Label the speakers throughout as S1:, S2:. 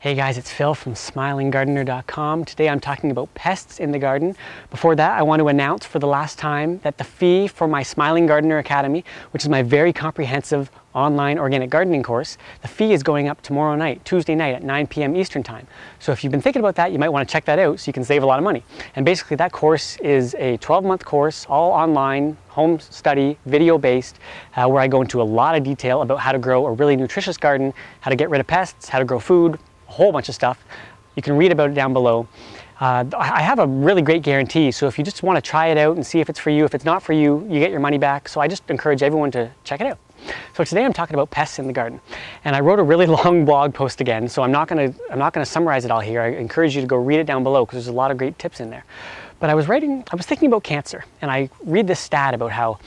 S1: Hey guys, it's Phil from smilinggardener.com. Today I'm talking about pests in the garden. Before that, I want to announce for the last time that the fee for my Smiling Gardener Academy, which is my very comprehensive online organic gardening course, the fee is going up tomorrow night, Tuesday night at 9 p.m. Eastern time. So if you've been thinking about that, you might want to check that out so you can save a lot of money. And basically that course is a 12-month course, all online, home study, video-based, where I go into a lot of detail about how to grow a really nutritious garden, how to get rid of pests, how to grow food, a whole bunch of stuff. You can read about it down below. I have a really great guarantee, so if you just want to try it out and see if it's for you, if it's not for you, you get your money back. So I just encourage everyone to check it out. So today I'm talking about pests in the garden, and I wrote a really long blog post again, so I'm not going to summarize it all here. I encourage you to go read it down below because there's a lot of great tips in there. But I was thinking about cancer, and I read this stat about how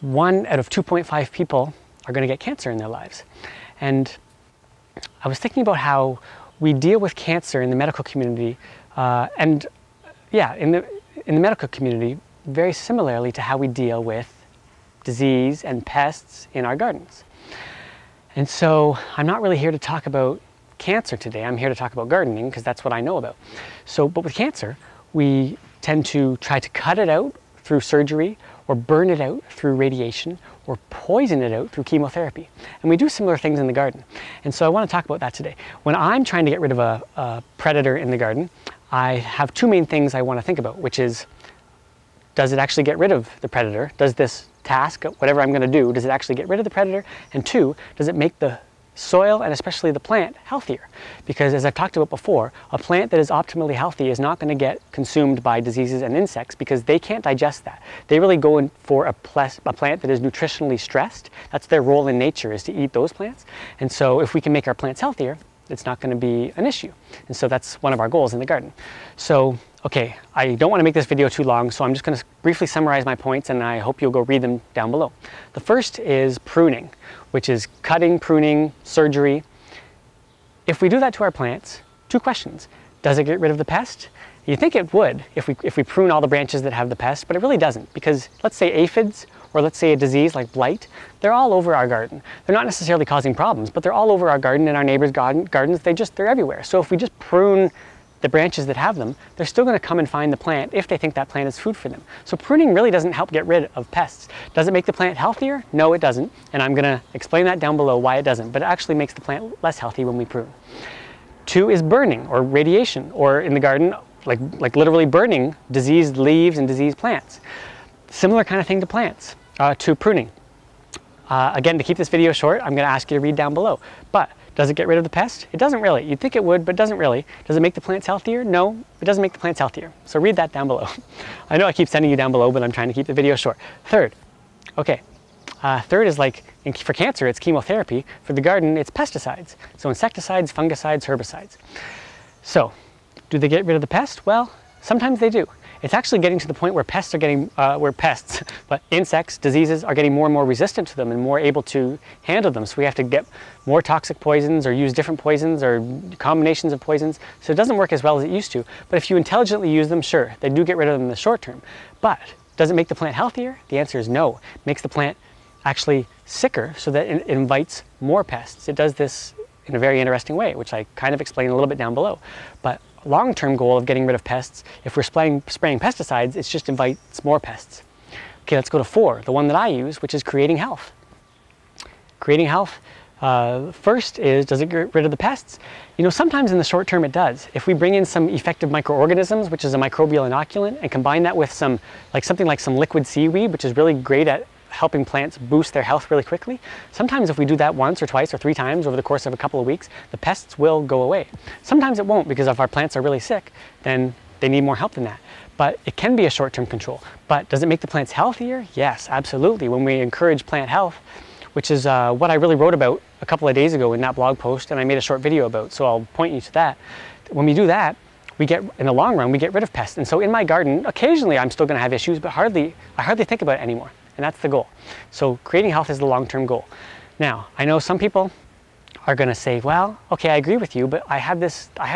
S1: 1 out of 2.5 people are going to get cancer in their lives. And I was thinking about how we deal with cancer in the medical community, in the medical community very similarly to how we deal with disease and pests in our gardens. And so I'm not really here to talk about cancer today. I'm here to talk about gardening because that's what I know about. But with cancer, we tend to try to cut it out through surgery, or burn it out through radiation, or poison it out through chemotherapy. And we do similar things in the garden. And so I want to talk about that today. When I'm trying to get rid of a predator in the garden, I have two main things I want to think about, which is, does it actually get rid of the predator? Does this task, whatever I'm going to do, does it actually get rid of the predator? And two, does it make the soil and especially the plant healthier? Because as I've talked about before, a plant that is optimally healthy is not going to get consumed by diseases and insects because they can't digest that. They really go in for a plant that is nutritionally stressed. That's their role in nature, is to eat those plants. And so if we can make our plants healthier, it's not going to be an issue. And so that's one of our goals in the garden. So, okay, I don't want to make this video too long, so I'm just going to briefly summarize my points, and I hope you'll go read them down below. The first is pruning, which is cutting, pruning, surgery. If we do that to our plants, two questions. Does it get rid of the pest? You think it would if we prune all the branches that have the pest, but it really doesn't, because let's say aphids, or let's say a disease like blight, they're all over our garden. They're not necessarily causing problems, but they're all over our garden and our neighbors' gardens. They're everywhere. So if we just prune the branches that have them, they're still going to come and find the plant if they think that plant is food for them. So pruning really doesn't help get rid of pests. Does it make the plant healthier? No, it doesn't. And I'm going to explain that down below why it doesn't, but it actually makes the plant less healthy when we prune. Two is burning or radiation, or in the garden, like literally burning diseased leaves and diseased plants. Similar kind of thing to plants, to pruning. Again, to keep this video short, I'm going to ask you to read down below. But does it get rid of the pest? It doesn't really. You'd think it would, but it doesn't really. Does it make the plants healthier? No, it doesn't make the plants healthier. So read that down below. I know I keep sending you down below, but I'm trying to keep the video short. Third, okay. Third is for cancer, it's chemotherapy. For the garden, it's pesticides. So insecticides, fungicides, herbicides. So, do they get rid of the pest? Well, sometimes they do. It's actually getting to the point where pests are getting, but insects, diseases are getting more and more resistant to them and more able to handle them. So we have to get more toxic poisons or use different poisons or combinations of poisons. So it doesn't work as well as it used to. But if you intelligently use them, sure, they do get rid of them in the short term. But does it make the plant healthier? The answer is no. It makes the plant actually sicker so that it invites more pests. It does this in a very interesting way, which I kind of explain a little bit down below. But long-term goal of getting rid of pests, if we're spraying pesticides, it just invites more pests. Okay, let's go to 4, the one that I use, which is creating health. Creating health, first is, does it get rid of the pests? You know, sometimes in the short term it does. If we bring in some effective microorganisms, which is a microbial inoculant, and combine that with something like some liquid seaweed, which is really great at helping plants boost their health really quickly. Sometimes if we do that once or twice or 3 times over the course of a couple of weeks, the pests will go away. Sometimes it won't, because if our plants are really sick, then they need more help than that. But it can be a short-term control. But does it make the plants healthier? Yes, absolutely. When we encourage plant health, which is what I really wrote about a couple of days ago in that blog post, and I made a short video about, so I'll point you to that. When we do that, in the long run, we get rid of pests. And so in my garden, occasionally I'm still going to have issues, but I hardly think about it anymore. And that's the goal. So creating health is the long-term goal. Now, I know some people are going to say, well, okay, I agree with you, but I have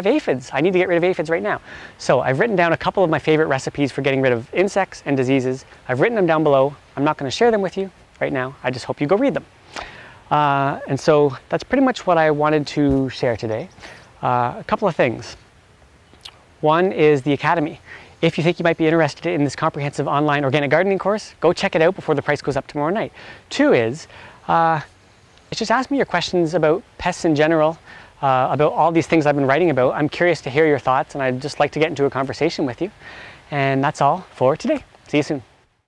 S1: aphids. I need to get rid of aphids right now. So I've written down a couple of my favorite recipes for getting rid of insects and diseases. I've written them down below. I'm not going to share them with you right now. I just hope you go read them. And so that's pretty much what I wanted to share today. A couple of things. One is the Academy. If you think you might be interested in this comprehensive online organic gardening course, go check it out before the price goes up tomorrow night. Two is, just ask me your questions about pests in general, about all these things I've been writing about. I'm curious to hear your thoughts, and I'd just like to get into a conversation with you. And that's all for today. See you soon.